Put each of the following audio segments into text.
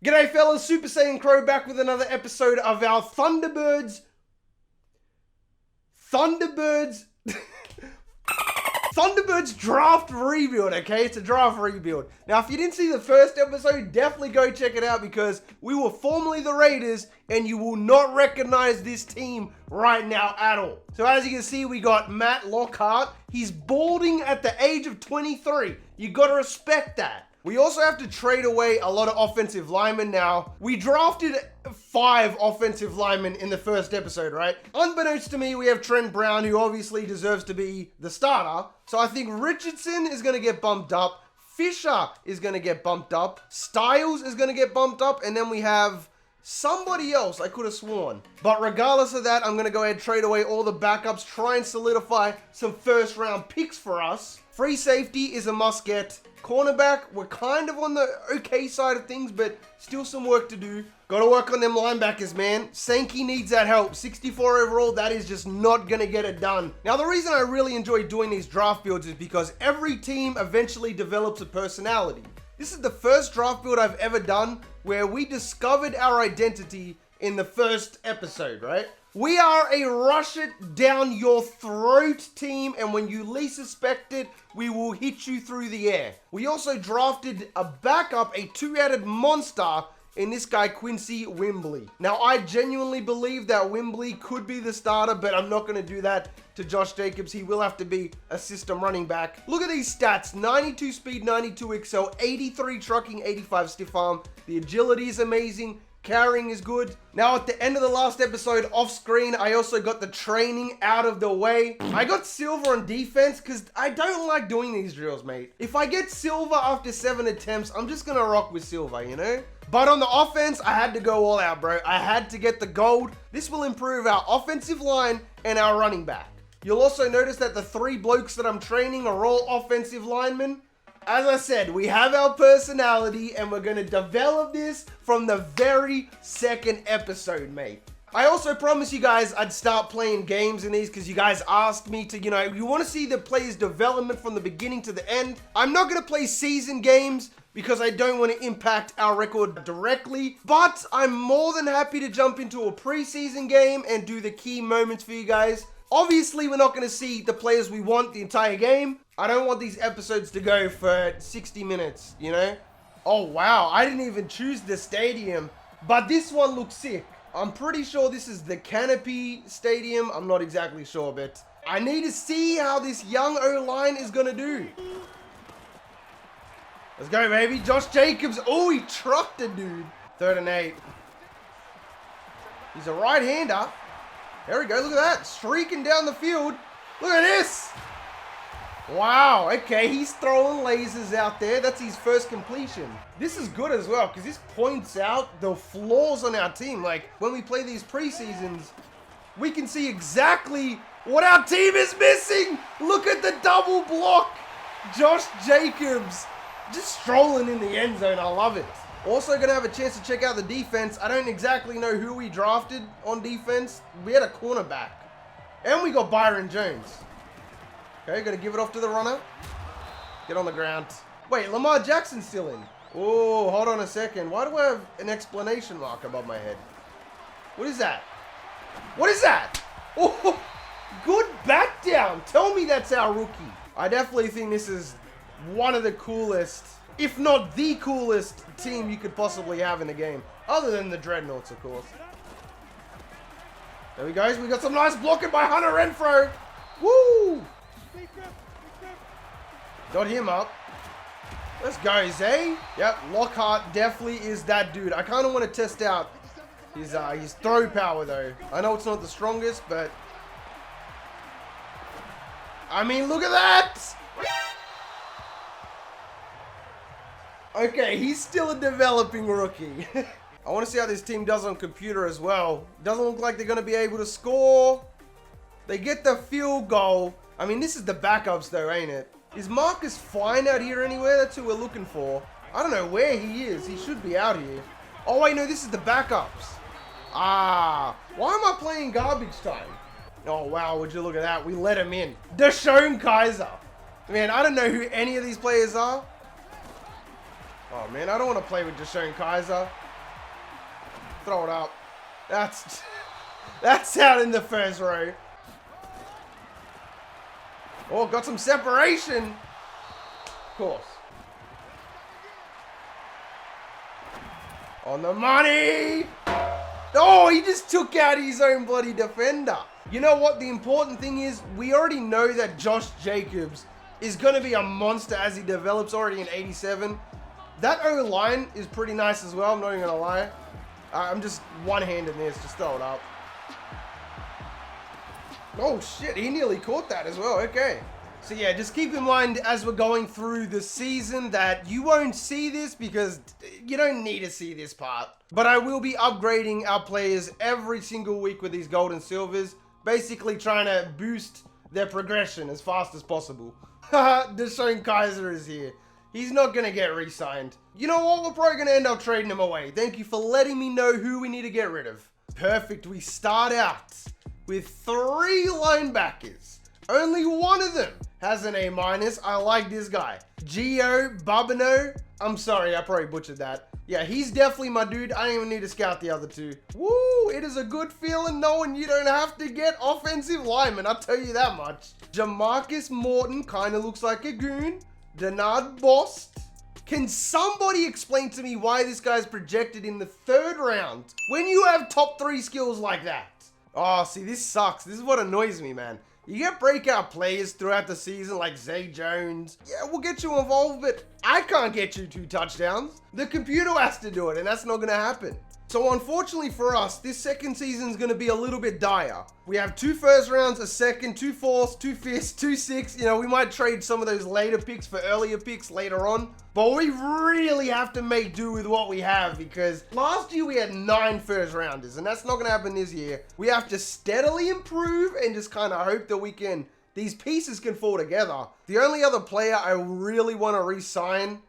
G'day fellas, Super Saiyan Crow back with another episode of our Thunderbirds draft rebuild, okay? It's a draft rebuild. Now, if you didn't see the first episode, definitely go check it out because we were formerly the Raiders and you will not recognize this team right now at all. So as you can see, we got Matt Lockhart. He's balding at the age of 23. You gotta respect that. We also have to trade away a lot of offensive linemen now. We drafted 5 offensive linemen in the first episode, right? Unbeknownst to me, we have Trent Brown, who obviously deserves to be the starter. So I think Richardson is going to get bumped up. Fisher is going to get bumped up. Styles is going to get bumped up. And then we have somebody else I could have sworn. But regardless of that, I'm going to go ahead and trade away all the backups, try and solidify some first round picks for us. Free safety is a must get. Cornerback, we're kind of on the okay side of things, but still some work to do. Got to work on them linebackers, man. Sankey needs that help. 64 overall, that is just not going to get it done. Now, the reason I really enjoy doing these draft builds is because every team eventually develops a personality. This is the first draft build I've ever done where we discovered our identity in the first episode, right? We are a rush it down your throat team, and when you least suspect it, we will hit you through the air. We also drafted a backup, a two-headed monster in this guy, Quincy Wimbley. Now, I genuinely believe that Wimbley could be the starter, but I'm not going to do that to Josh Jacobs. He will have to be a system running back. Look at these stats. 92 speed, 92 excel, 83 trucking, 85 stiff arm. The agility is amazing. Carrying is good. Now, at the end of the last episode, off screen, I also got the training out of the way. I got silver on defense because I don't like doing these drills, mate. If I get silver after 7 attempts, I'm just going to rock with silver, you know? But on the offense, I had to go all out, bro. I had to get the gold. This will improve our offensive line and our running back. You'll also notice that the 3 blokes that I'm training are all offensive linemen. As I said, we have our personality and we're going to develop this from the very second episode, mate. I also promised you guys I'd start playing games in these because you guys asked me to, you want to see the player's development from the beginning to the end. I'm not going to play season games because I don't want to impact our record directly, but I'm more than happy to jump into a preseason game and do the key moments for you guys. Obviously, we're not going to see the players we want the entire game. I don't want these episodes to go for 60 minutes, you know? Oh, wow. I didn't even choose the stadium, but this one looks sick. I'm pretty sure this is the Canopy Stadium. I'm not exactly sure, but I need to see how this young O-line is going to do. Let's go, baby. Josh Jacobs. Oh, he trucked a dude. 3rd and 8. He's a right-hander. There we go, look at that, streaking down the field. Look at this. Wow, okay, he's throwing lasers out there. That's his first completion. This is good as well, because this points out the flaws on our team. Like, when we play these preseasons, we can see exactly what our team is missing. Look at the double block. Josh Jacobs just strolling in the end zone. I love it. Also going to have a chance to check out the defense. I don't exactly know who we drafted on defense. We had a cornerback. And we got Byron Jones. Okay, got to give it off to the runner. Get on the ground. Wait, Lamar Jackson's still in. Oh, hold on a second. Why do I have an exclamation mark above my head? What is that? What is that? Oh, good back down. Tell me that's our rookie. I definitely think this is one of the coolest, if not the coolest team you could possibly have in the game. Other than the Dreadnoughts, of course. There we go. We got some nice blocking by Hunter Renfro. Woo! Got him up. Let's go, Zay. Yep, Lockhart definitely is that dude. I kind of want to test out his throw power, though. I know it's not the strongest, but I mean, look at that! Okay, he's still a developing rookie. I want to see how this team does on computer as well. Doesn't look like they're going to be able to score. They get the field goal. I mean, this is the backups though, ain't it? Is Marcus fine out here anywhere? That's who we're looking for. I don't know where he is. He should be out here. Oh, wait, no, this is the backups. Ah, why am I playing garbage time? Oh, wow, would you look at that? We let him in. Deshaun Kaiser. Man, I don't know who any of these players are. Oh, man, I don't want to play with Deshaun Kaiser. Throw it up. That's out in the first row. Oh, got some separation. Of course. On the money. Oh, he just took out his own bloody defender. You know what? The important thing is we already know that Josh Jacobs is going to be a monster as he develops already in 87. That O-line is pretty nice as well. I'm not even going to lie. I'm just one-handed this. Just throw it up. Oh, shit. He nearly caught that as well. Okay. So, yeah, just keep in mind as we're going through the season that you won't see this because you don't need to see this part. But I will be upgrading our players every single week with these gold and silvers, basically trying to boost their progression as fast as possible. Haha, Deshaun Kaiser is here. He's not going to get re-signed. You know what? We're probably going to end up trading him away. Thank you for letting me know who we need to get rid of. Perfect. We start out with 3 linebackers. Only one of them has an A-. I like this guy. Gio Babino. I'm sorry, I probably butchered that. Yeah, he's definitely my dude. I don't even need to scout the other 2. Woo! It is a good feeling knowing you don't have to get offensive linemen. I'll tell you that much. Jamarcus Morton kind of looks like a goon. Denard Bost. Can somebody explain to me why this guy's projected in the 3rd round when you have top 3 skills like that? Oh, see, this sucks. This is what annoys me, man. You get breakout players throughout the season like Zay Jones. Yeah, we'll get you involved, but I can't get you 2 touchdowns. The computer has to do it, and that's not going to happen. So unfortunately for us, this second season is going to be a little bit dire. We have 2 first rounds, a second, 2 fourths, 2 fifths, 2 sixths. You know, we might trade some of those later picks for earlier picks later on. But we really have to make do with what we have because last year we had 9 first rounders and that's not going to happen this year. We have to steadily improve and just kind of hope that these pieces can fall together. The only other player I really want to re-sign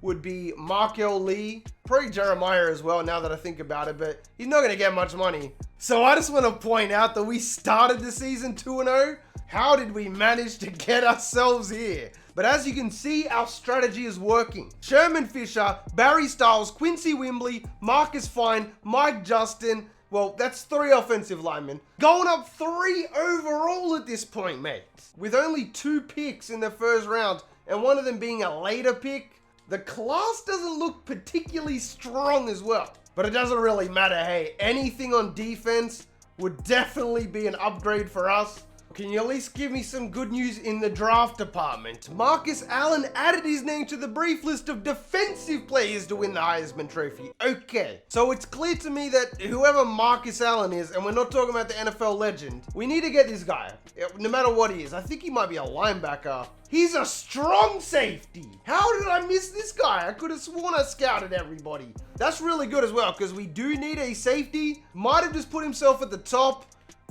would be Marc Lee, probably Jeremiah as well now that I think about it, but he's not going to get much money. So I just want to point out that we started the season 2-0. How did we manage to get ourselves here? But as you can see, our strategy is working. Sherman Fisher, Barry Styles, Quincy Wimbley, Marcus Fine, Mike Justin. Well, that's 3 offensive linemen. Going up 3 overall at this point, mate. With only 2 picks in the first round and one of them being a later pick. The class doesn't look particularly strong as well, but it doesn't really matter. Hey, anything on defense would definitely be an upgrade for us. Can you at least give me some good news in the draft department? Marcus Allen added his name to the brief list of defensive players to win the Heisman Trophy. Okay, so it's clear to me that whoever Marcus Allen is, and we're not talking about the NFL legend, we need to get this guy, no matter what he is. I think he might be a linebacker. He's a strong safety. How did I miss this guy? I could have sworn I scouted everybody. That's really good as well, because we do need a safety. Might have just put himself at the top.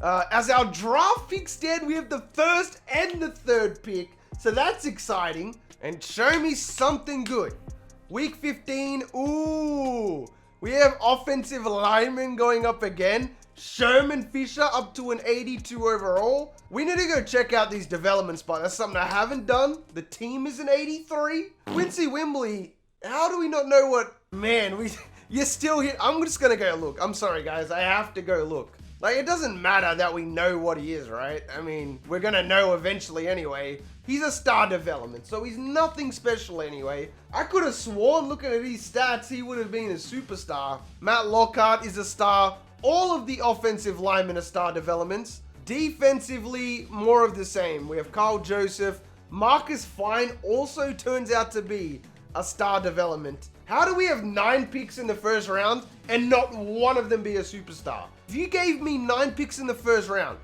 As our draft pick stand, we have the 1st and the 3rd pick. So that's exciting. And show me something good. Week 15. Ooh. We have offensive linemen going up again. Sherman Fisher up to an 82 overall. We need to go check out these development spots. That's something I haven't done. The team is an 83. Quincy Wimbley. How do we not know what... Man, you're still here. I'm just going to go look. I'm sorry, guys. I have to go look. Like, it doesn't matter that we know what he is, right? I mean, we're gonna know eventually anyway. He's a star development, so he's nothing special anyway. I could have sworn, looking at his stats, he would have been a superstar. Matt Lockhart is a star. All of the offensive linemen are star developments. Defensively, more of the same. We have Carl Joseph. Marcus Fine also turns out to be a star development. How do we have 9 picks in the first round and not one of them be a superstar? If you gave me 9 picks in the first round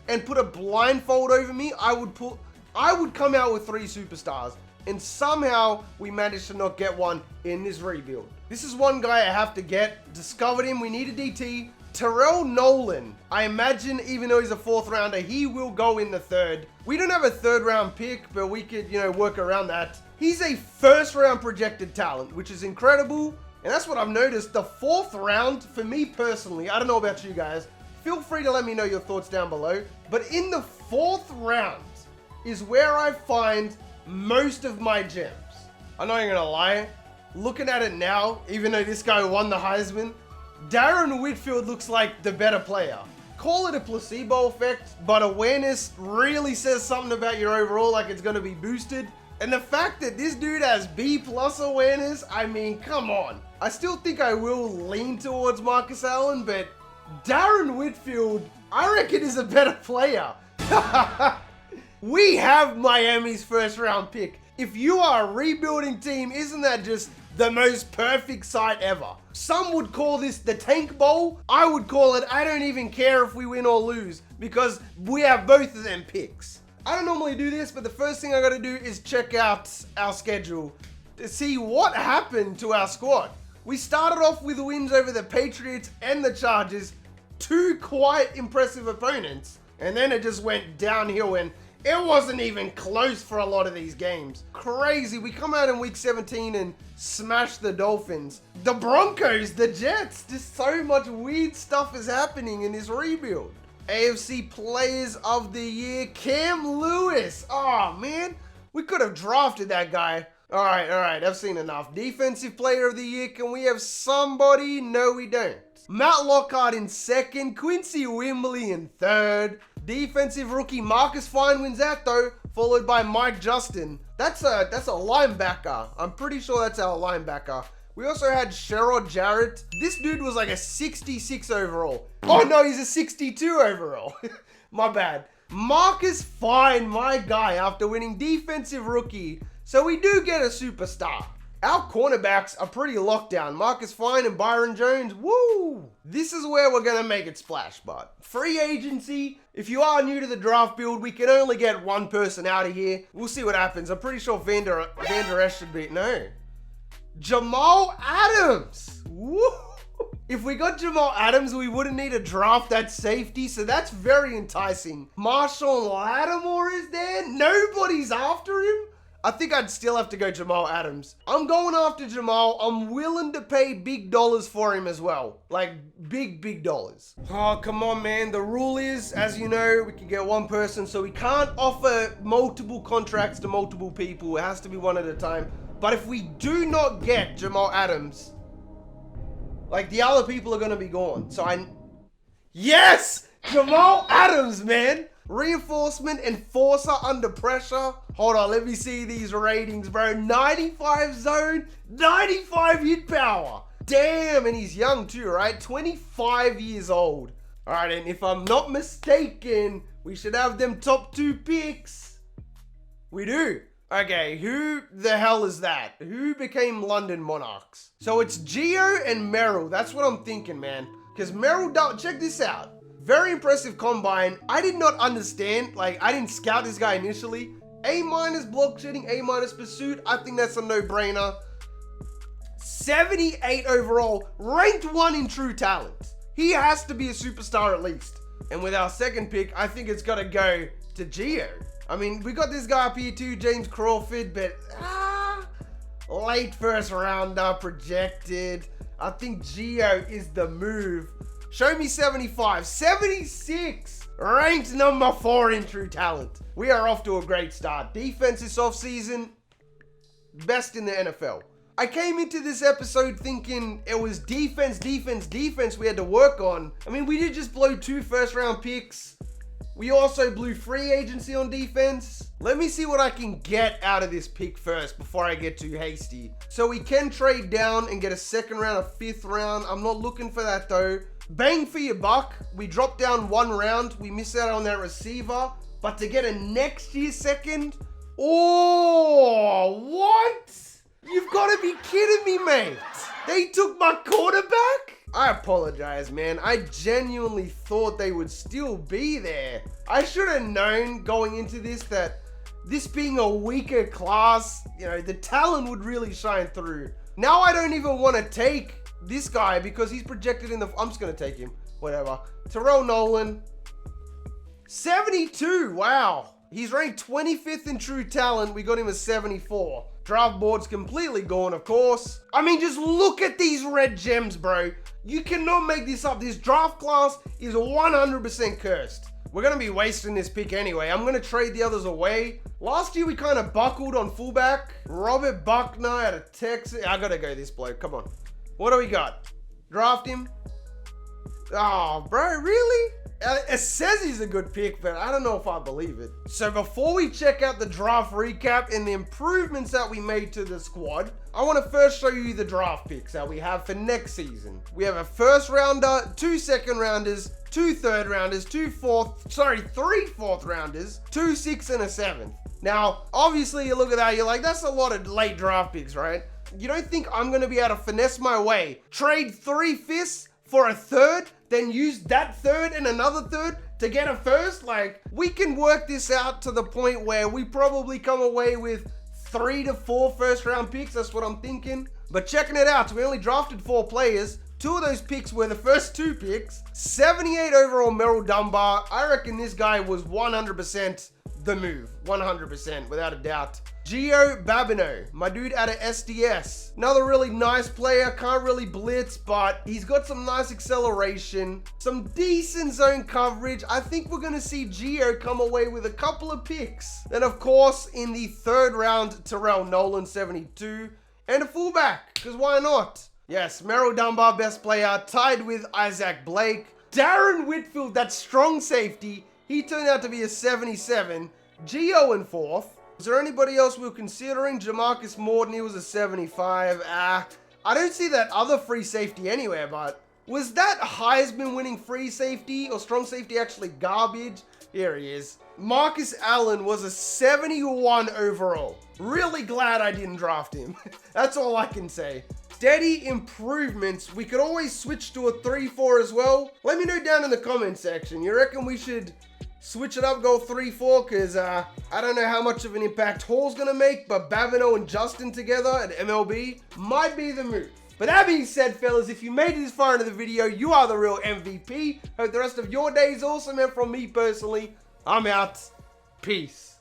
and put a blindfold over me, I would come out with 3 superstars. And somehow we managed to not get one in this rebuild. This is one guy I have to get. Discovered him. We need a DT. Terrell Nolan. I imagine even though he's a 4th rounder, he will go in the 3rd. We don't have a 3rd round pick, but we could, work around that. He's a 1st round projected talent, which is incredible. And that's what I've noticed. The 4th round, for me personally, I don't know about you guys. Feel free to let me know your thoughts down below. But in the 4th round is where I find most of my gems. I'm not even gonna lie. Looking at it now, even though this guy won the Heisman, Darren Whitfield looks like the better player. Call it a placebo effect, but awareness really says something about your overall, like it's going to be boosted. And the fact that this dude has B+ awareness, I mean, come on. I still think I will lean towards Marcus Allen, but Darren Whitfield, I reckon, is a better player. We have Miami's first round pick. If you are a rebuilding team, isn't that just the most perfect site ever? Some would call this the Tank Bowl. I would call it, I don't even care if we win or lose, because we have both of them picks. I don't normally do this, but the first thing I gotta do is check out our schedule to see what happened to our squad. We started off with wins over the Patriots and the Chargers, two quite impressive opponents, and then it just went downhill and it wasn't even close for a lot of these games. Crazy. We come out in week 17 and smash the Dolphins. The Broncos, the Jets. Just so much weird stuff is happening in this rebuild. AFC Players of the Year, Cam Lewis. Oh, man. We could have drafted that guy. All right. I've seen enough. Defensive Player of the Year. Can we have somebody? No, we don't. Matt Lockhart in second. Quincy Wimbley in third. Defensive rookie Marcus Fine wins that though, followed by Mike Justin. That's a linebacker. I'm pretty sure that's our linebacker. We also had Sherrod Jarrett. This dude was like a 66 overall. Oh no, he's a 62 overall. My bad. Marcus Fine, my guy, after winning defensive rookie. So we do get a superstar. Our cornerbacks are pretty locked down. Marcus Fine and Byron Jones, woo! This is where we're gonna make it splash, but free agency, if you are new to the draft build, we can only get one person out of here. We'll see what happens. I'm pretty sure Van Der Esch should be, no. Jamal Adams, woo! If we got Jamal Adams, we wouldn't need to draft that safety, so that's very enticing. Marshawn Lattimore is there? Nobody's after him? I think I'd still have to go Jamal Adams. I'm going after Jamal. I'm willing to pay big dollars for him as well. Like, big dollars. Oh, come on, man. The rule is, as you know, we can get one person, so we can't offer multiple contracts to multiple people. It has to be one at a time. But if we do not get Jamal Adams, like, the other people are going to be gone. So yes! Jamal Adams, man! Reinforcement, enforcer under pressure. Hold on, let me see these ratings, bro. 95 zone, 95 hit power. Damn, and he's young too, right? 25 years old. All right, and if I'm not mistaken, we should have them top 2 picks. We do. Okay, who the hell is that? Who became London Monarchs? So it's Gio and Merrill. That's what I'm thinking, man. Because Merrill, check this out. Very impressive combine. I did not understand, like, I didn't scout this guy initially. A- block shooting, A- pursuit. I think that's a no-brainer. 78 overall, ranked 1 in true talent. He has to be a superstar at least. And with our second pick, I think it's got to go to Gio. I mean, we got this guy up here too, James Crawford, but late first rounder projected. I think Gio is the move. Show me 75, 76, ranked number 4 in true talent. We are off to a great start. Defense this offseason, best in the NFL. I came into this episode thinking it was defense we had to work on. I mean, we did just blow 2 first-round picks. We also blew free agency on defense. Let me see what I can get out of this pick first before I get too hasty. So we can trade down and get a 2nd round, a 5th round. I'm not looking for that though. Bang for your buck. We dropped down 1 round. We missed out on that receiver. But to get a next year 2nd? Oh, what? You've got to be kidding me, mate. They took my quarterback? I apologize, man. I genuinely thought they would still be there. I should have known going into this that this being a weaker class, you know, the talent would really shine through. Now I don't even want to take this guy because he's projected in the... I'm just going to take him. Whatever. Terrell Nolan. 72. Wow. He's ranked 25th in true talent. We got him as 74. Draft board's completely gone, of course. I mean, just look at these red gems, bro. You cannot make this up. This draft class is 100% cursed. We're going to be wasting this pick anyway. I'm going to trade the others away. Last year, we kind of buckled on fullback. Robert Buckner out of Texas. I got to go this bloke. Come on. What do we got? Draft him. Oh, bro, really? It says he's a good pick, but I don't know if I believe it. So before we check out the draft recap and the improvements that we made to the squad, I want to first show you the draft picks that we have for next season. We have a first rounder, 2 second rounders, 2 third rounders, 3 fourth rounders, 2 6th and a 7th. Now, obviously you look at that, you're like, that's a lot of late draft picks, right? You don't think I'm going to be able to finesse my way, trade 3 5ths for a third, then use that third and another third to get a first? Like, we can work this out to the point where we probably come away with 3 to 4 first round picks. That's what I'm thinking. But checking it out, so we only drafted 4 players. 2 of those picks were the first 2 picks. 78 overall Merrill Dunbar. I reckon this guy was 100% the move. 100%, without a doubt. Gio Babino, my dude out of SDS. Another really nice player, can't really blitz, but he's got some nice acceleration, some decent zone coverage. I think we're gonna see Gio come away with a couple of picks. Then of course, in the 3rd round, Terrell Nolan, 72, and a fullback, because why not? Yes, Merrill Dunbar, best player, tied with Isaac Blake. Darren Whitfield, that strong safety, he turned out to be a 77. Gio in 4th. Is there anybody else we were considering? Jamarcus Morton, he was a 75. I don't see that other free safety anywhere, but was that Heisman winning free safety or strong safety actually garbage? Here he is. Marcus Allen was a 71 overall. Really glad I didn't draft him. That's all I can say. Steady improvements. We could always switch to a 3-4 as well. Let me know down in the comment section. You reckon we should switch it up, go 3-4, because I don't know how much of an impact Hall's going to make, but Babino and Justin together at MLB might be the move. But that being said, fellas, if you made it this far into the video, you are the real MVP. Hope the rest of your day is awesome, and from me personally, I'm out. Peace.